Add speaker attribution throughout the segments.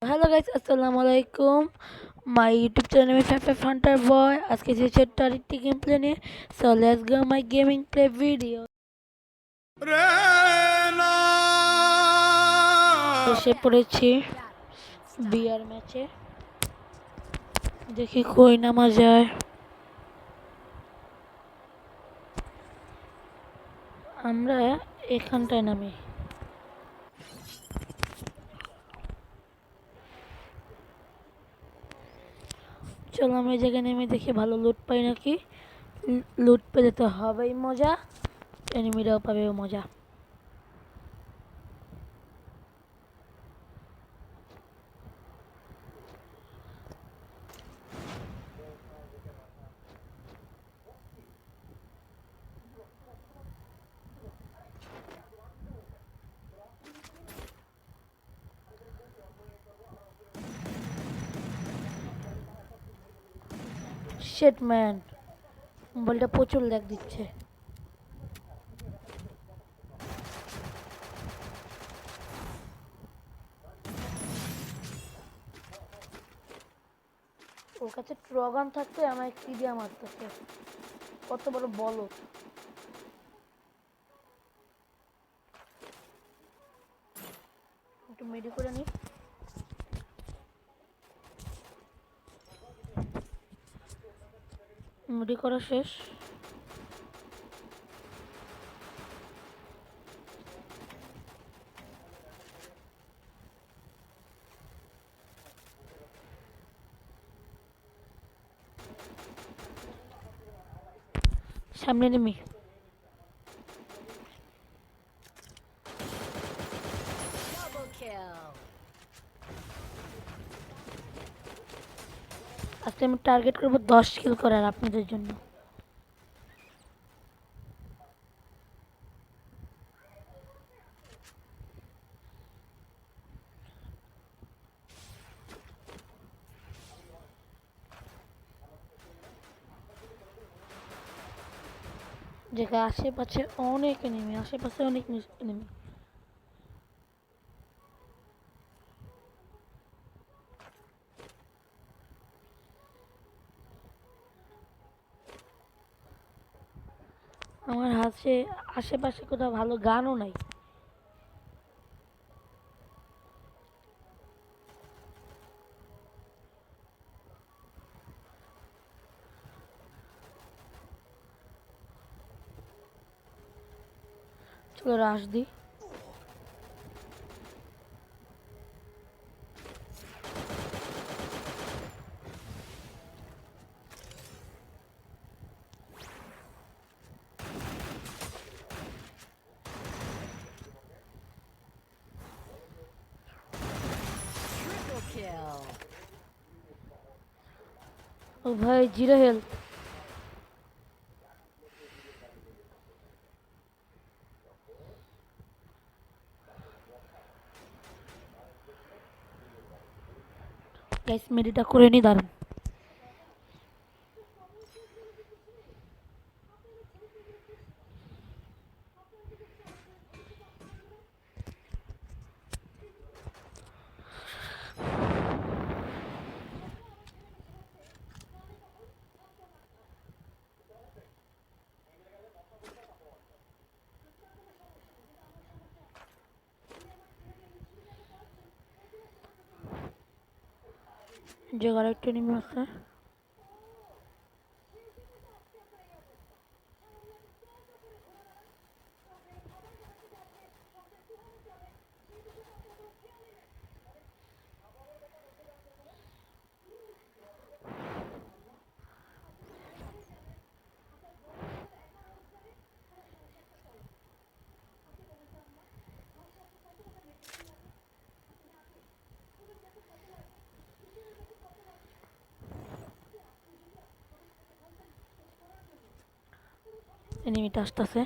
Speaker 1: Hello guys, আসসালামু আলাইকুম। My YouTube channel five hunter boy. আজকে যে ছোট্ট আরেকটি গেম প্লে নিয়ে, so let's go my gaming play video. এসে পড়েছি বিয়ার ম্যাচে, দেখি কই নামা যায়। আমরা এখানটায় নামি। চলো আমি এই জায়গায় নেমে দেখি ভালো লুট পাই নাকি। লুট পেলে তো হবেই মজা, এনিমিরাও পাবে মজা। শিট ম্যান, মোবাইলটা প্রচুর ল্যাগ দিচ্ছে। ওর কাছে ট্রগান থাকতে আমায় কি দিয়ে মারতেছে, কত বড় বলো। একটু মেডি করে নি। মেডি করা শেষ। সামনে নেমি। আজকে আমি টার্গেট করবো 10 কিল করার আপনাদের জন্য। যেখানে আশেপাশে অনেক এনিমি, আশেপাশে অনেক এনিমি। আমার হাতে আশেপাশে কোথাও ভালো গানও নাই। চলো রাশ দিই। ও ভাই, জিরো হেলথ। গাইস মেডিটা করে নি, দাঁড়ান। যে আরেকটা এনিমি আছে। এনিমিটা আসতেছে।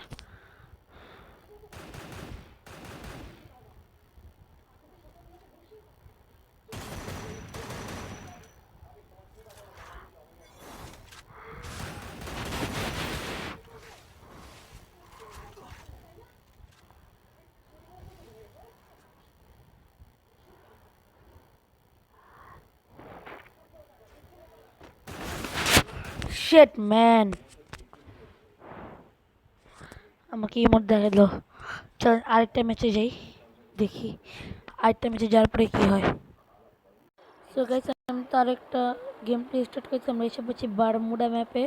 Speaker 1: শিট ম্যান, আমাকে ইমোট দেখালো। চল আরেকটা ম্যাচে যাই, দেখি আরেকটা ম্যাচে যাওয়ার পরে কি হয়। সো গাইস, আমি তো আরেকটা গেম প্লে স্টার্ট করেছি। আমরা এসে পড়ছি বারমুডা ম্যাপে।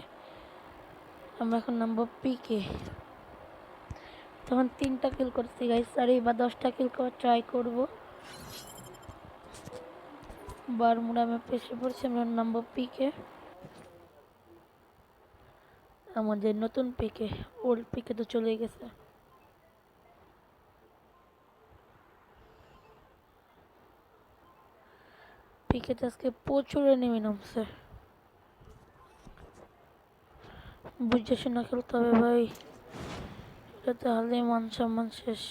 Speaker 1: আমরা এখন নামবো পিকে। তখন 3টা কিল করছি গাইস, আর এবার 10টা কিল করার ট্রাই করবো। বারমুডা ম্যাপে এসে পড়ছি, আমরা নামবো পিকে। আমাদের নতুন পিকে, ওল্ড পিকে তো চলে গেছে। পিকেতে আজকে প্রচুর এনিমি নামছে, বুঝে শোনা খেলতে হবে ভাই, এটাতে হারলে মান সম্মান শেষ।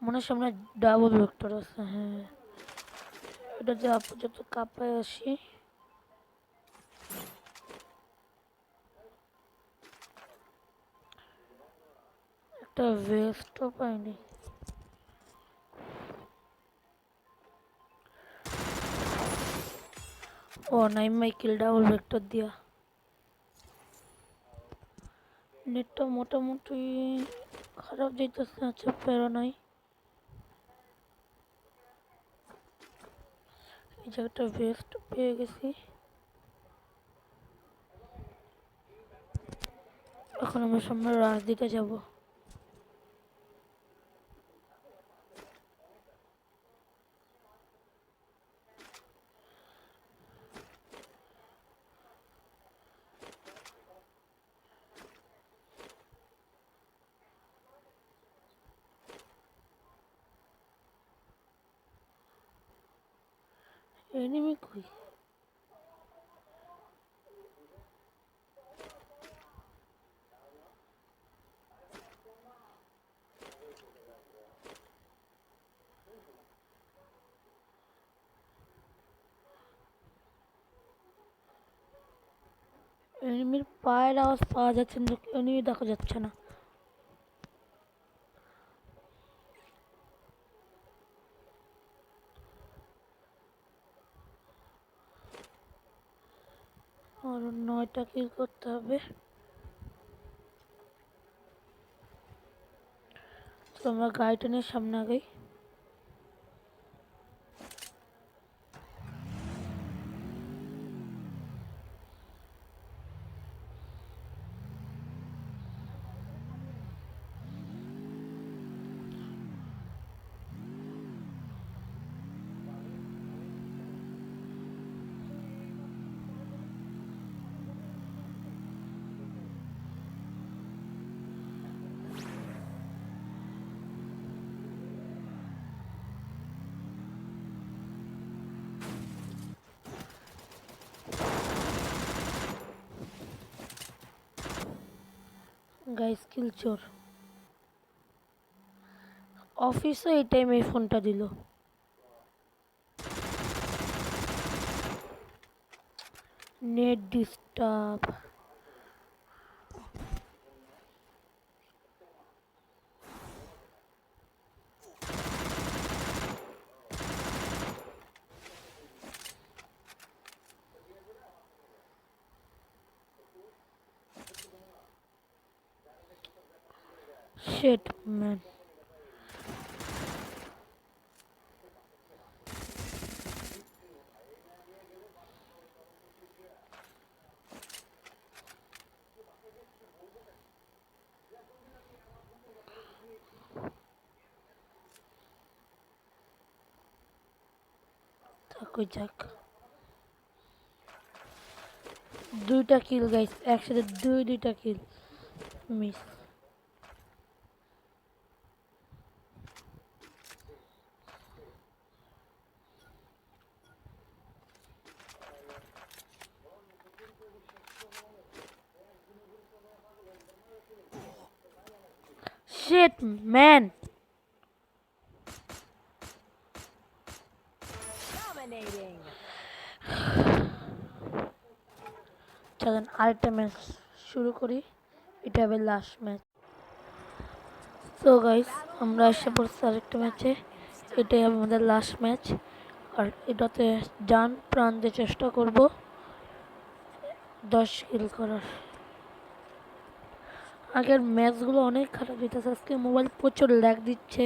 Speaker 1: মনে হয় সামনে ডাবল ভেক্টর আছে, হ্যাঁ এটা যে আপাতত কাপায় আসি। একটা ভেস্টও পাইনি। ও নাই মাই কিল ডাবল ভেক্টর দিয়া। নেটটা মোটামুটি খারাপ যাইতেছে, আচ্ছা প্যারা নাই। এই জায়গাটা ভেস্ট পেয়ে গেছি। এখন আমরা সামনে রাশ দিতে যাব। এনিমি কই? এনিমির পায়ের আওয়াজ পাওয়া যাচ্ছে না, এনিমি দেখা যাচ্ছে না। আর 9টা কিল করতে হবে। তো আমরা গাড়িটা নিয়ে সামনে আগাই। গাইস কিল চোর, অফিসে এই টাইমে এই ফোনটা দিল। Net disturb. শিট ম্যান, থাকুই যাক। 2টা কিল গাইস, একসাথে দুইটা কিল মিস। শিট ম্যান, চলেন আরেকটা ম্যাচ শুরু করি, এটা হবে লাস্ট ম্যাচ। সো গাইস, আমরা এসে পড়ছি আরেকটা ম্যাচে, এটাই হবে আমাদের লাস্ট ম্যাচ। আর এটাতে জান প্রাণ দিয়ে চেষ্টা করব 10 কিল করার। আগের ম্যাচগুলো অনেক খারাপ দিতেছে, আজকে মোবাইল প্রচুর ল্যাগ দিচ্ছে,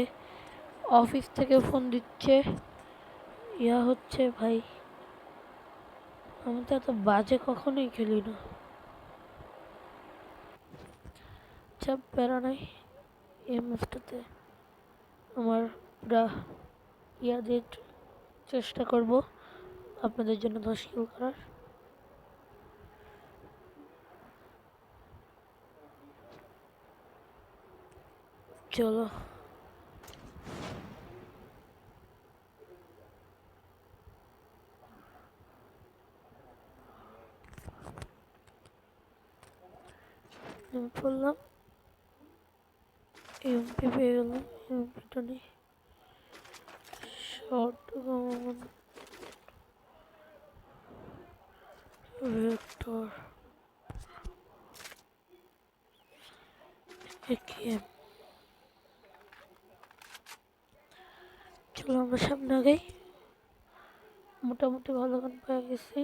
Speaker 1: অফিস থেকে ফোন দিচ্ছে, ইয়া হচ্ছে ভাই। আমি তো এত বাজে কখনোই খেলি না। চাপ প্যারা নাই, এই ম্যাচটাতে আমার পুরা ইয়া দিয়ে চেষ্টা করব আপনাদের জন্য 10 কিল করার। চলো নেমে পড়লাম, এমপি পেয়ে গেলাম, এমপিটা নেই, শর্ট গান, ভেক্টর, একেএম। চলো আমরা সামনে আগাই, মোটামুটি ভালো গান পেয়ে গেছি।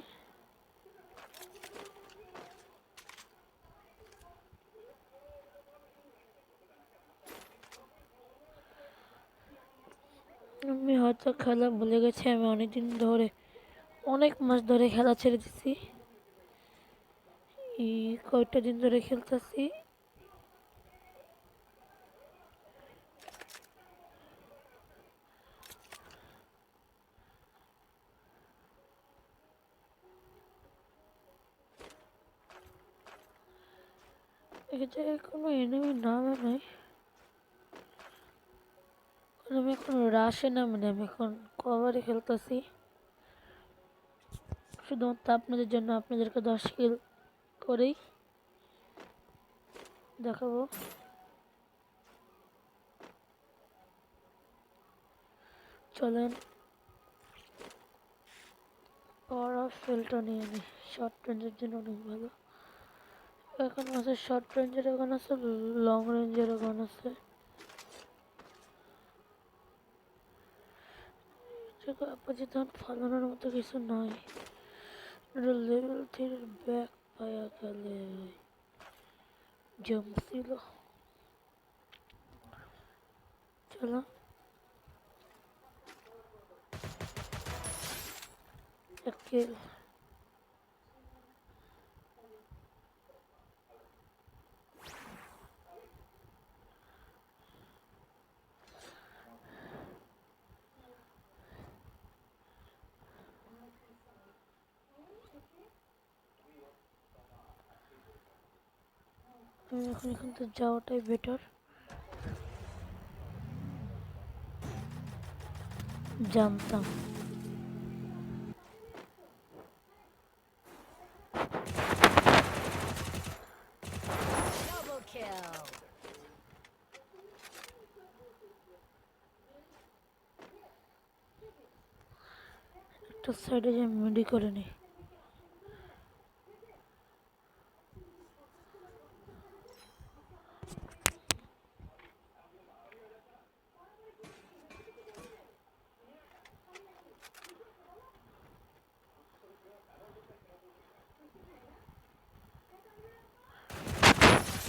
Speaker 1: আমি হয়তো খেলা ভুলে গেছি, আমি অনেকদিন ধরে, অনেক মাস ধরে খেলা ছেড়ে দিছি, এই কয়টা দিন ধরে খেলতেছি। এই জায়গায় কোনো এনিমি নামে নাই, আমি এখন রাশে নামে না, আমি এখন কভারে খেলতেছি শুধুমাত্র আপনাদের জন্য, আপনাদেরকে 10 কিল করেই দেখাবো। চলেন পাওয়ার অফ ফিল্ডটা নিয়ে নিই, শর্ট রেঞ্জের জন্য অনেক ভালো। এখন আছে শর্ট রেঞ্জের গান আছে, লং রেঞ্জের গান আছে। আপাতত ফালানোর মতো কিছু নাই, লেভেল 3 ব্যাক পায়া গেলে জমছিল। চলো এক কিল। আমি এখন এখান থেকে যাওয়াটাই বেটার, জানতাম।
Speaker 2: Double kill.
Speaker 1: একটা সাইডে যে মিডি করে নি।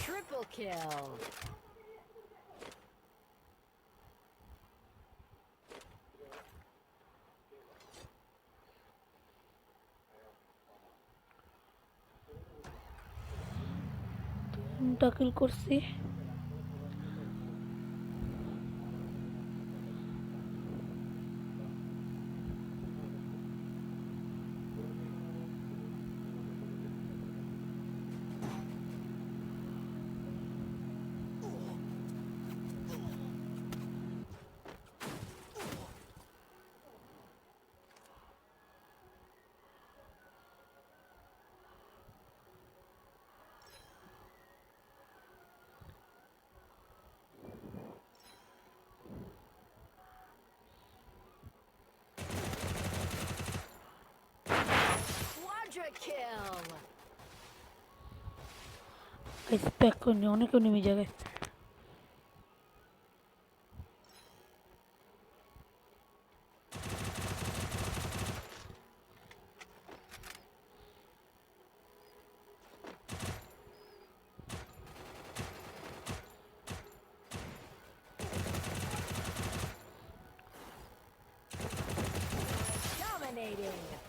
Speaker 2: Triple kill.
Speaker 1: টাকিল করছি।
Speaker 2: Quadra kill.
Speaker 1: স্প্যাক করে নি, অনেক নেমে জায়গায়।
Speaker 2: Dominating.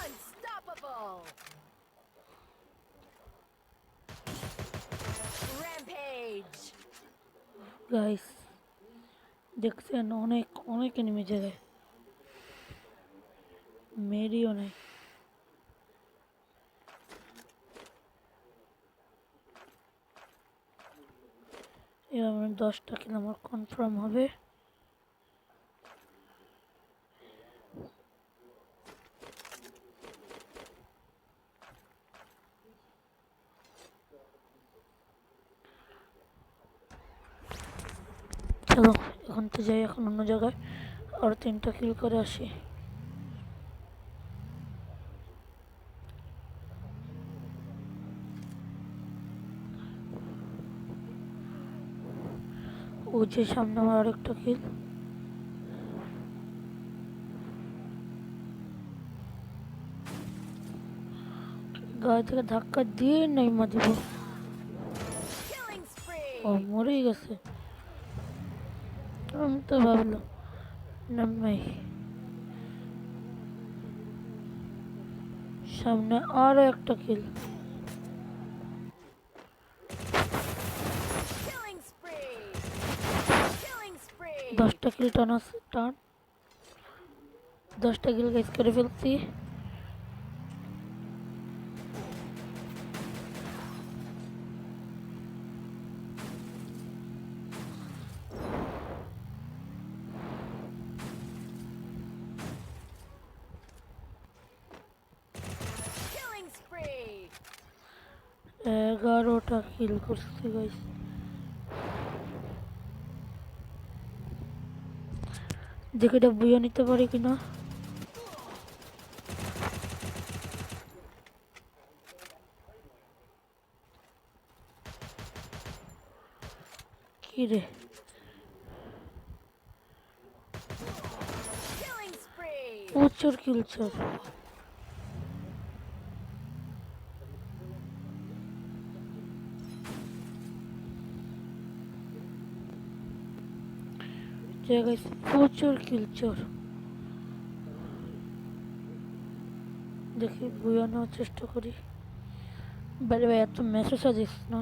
Speaker 2: Unstoppable. Rampage.
Speaker 1: গাইস দেখছেন অনেক অনেক এনিমি জায়গায় মেরিও নাই। এবার 10টা কিল আমার কনফার্ম হবে। চলো এখন তো যাই, এখন অন্য জায়গায় আর 3টা কিল করে আসি। ও যে সামনে আমার আরেকটা কিল। গায়ে থেকে ধাক্কা দিয়ে নাইমা দিব।
Speaker 2: Killing
Speaker 1: ও
Speaker 2: spree.
Speaker 1: মরেই গেছে। আমি তো ভাবলাম নামাই। সামনে আরো একটা কিল।
Speaker 2: Killing spree. Killing spree.
Speaker 1: 10টা কিল টানা টান। 10টা কিল গাইস করে ফেলছি।
Speaker 2: Killing spree.
Speaker 1: 11টা কিল করছি গাইস। দেখে এটা বুঝে নিতে পারি কিনা। কি রে
Speaker 2: Killing spree.
Speaker 1: প্রচুর কিল চোর। গাইস প্রচুর কিল চোর। দেখি বুঝে নেওয়ার চেষ্টা করি। বাইরে ভাই এত মেসেজ দিস না।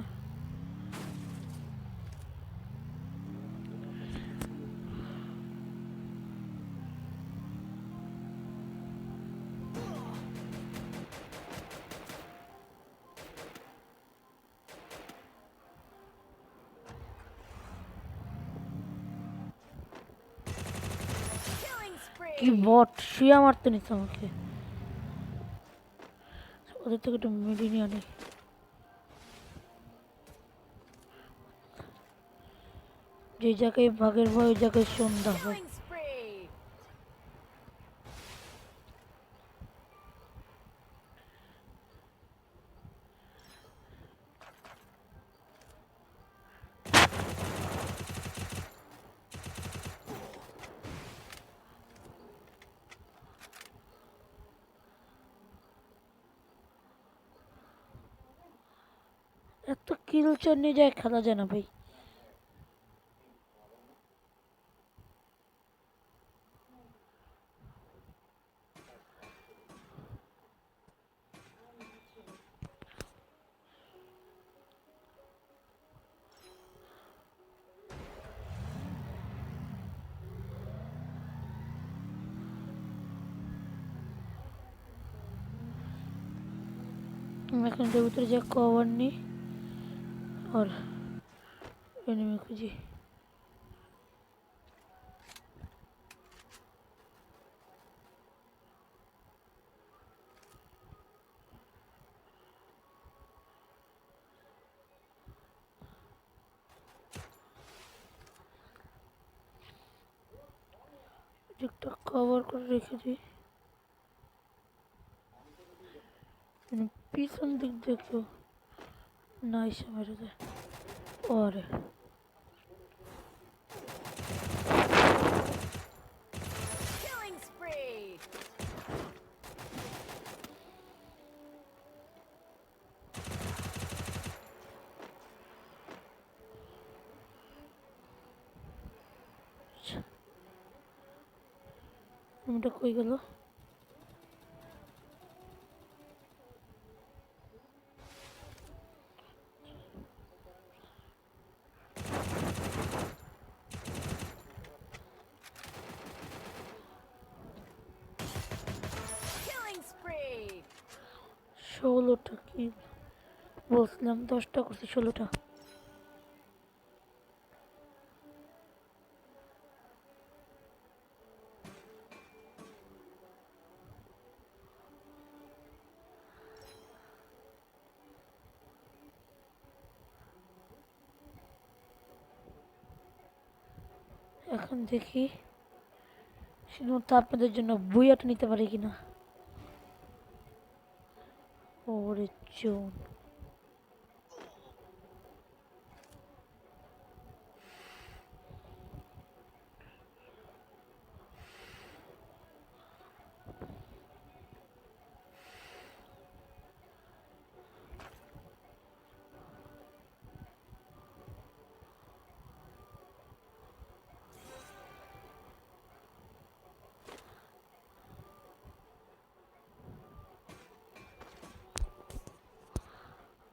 Speaker 2: Killing
Speaker 1: কি
Speaker 2: spree.
Speaker 1: বট শুয়া মারতে নিচ্ছে আমাকে। ওদের থেকে একটু মিডি নিয়ে আনি। যে জায়গায় বাঘের ভয় ওই জায়গায় সন্ধ্যা হয়।
Speaker 2: Killing spree.
Speaker 1: এত কিল চোর নিয়ে যায় খেলা যায় না ভাই। আমি এখন এটার ভিতরে যা কভার নিই আর এনিমি খুঁজি। একটা কভার করে রেখে দিই। পিছন দিক দিয়ে কেউ না এসে মেরে দেয়। ওরে এনিমিটা কই গেল?
Speaker 2: Killing spree.
Speaker 1: 16টা কি বলছিলাম, 10টা করছি, 16টা। এখন দেখি শুধুমাত্র আপনাদের জন্য বুইয়াটা নিতে পারি কিনা। ওরে চোন,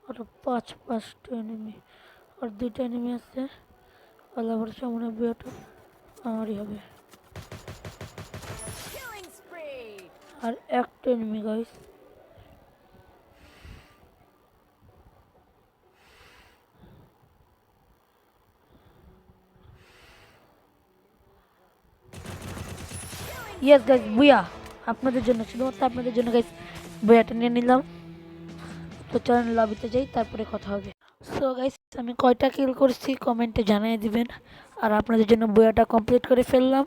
Speaker 1: আরো 5টা এনিমি, আর 2টা এনিমি আছে। আল্লাহ ভরসা, মনে হয় বুইয়াটা আমারই হবে।
Speaker 2: Killing spree.
Speaker 1: আর একটা এনিমি গাইস। ইয়েস গাইস, বুইয়া আপনাদের জন্য, শুধুমাত্র আপনাদের জন্য গাইস বুইয়াটা নিয়ে নিলাম। তো চলেন লবিতে যাই, তারপরে কথা হবে। সো গাইস, আমি কয়টা কিল করছি কমেন্টে জানিয়ে দিবেন। আর আপনাদের জন্য বুইয়াটা কমপ্লিট করে ফেললাম।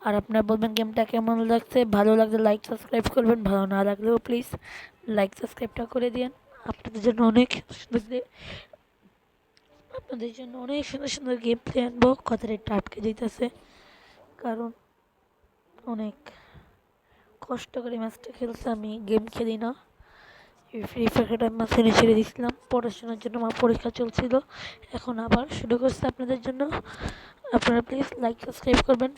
Speaker 1: আর আপনারা বলবেন গেমটা কেমন লাগছে। ভালো লাগলে লাইক সাবস্ক্রাইব করবেন, ভালো না লাগলেও প্লিজ লাইক সাবস্ক্রাইবটা করে দিন। আপনাদের জন্য অনেক সুন্দর, আপনাদের জন্য অনেক সুন্দর সুন্দর গেম প্লে আনবো। কথাটা একটু আটকে দিতেছে, কারণ অনেক কষ্ট করে ম্যাচটা খেলছে, আমি গেম খেলি না। এই ফ্রি ফায়ারটা মাঝখানে ছেড়ে দিয়েছিলাম, পড়াশোনার জন্য আমার পরীক্ষা চলছিল। এখন আবার শুরু করছে আপনাদের জন্য। আপনারা প্লিজ লাইক সাবস্ক্রাইব করবেন।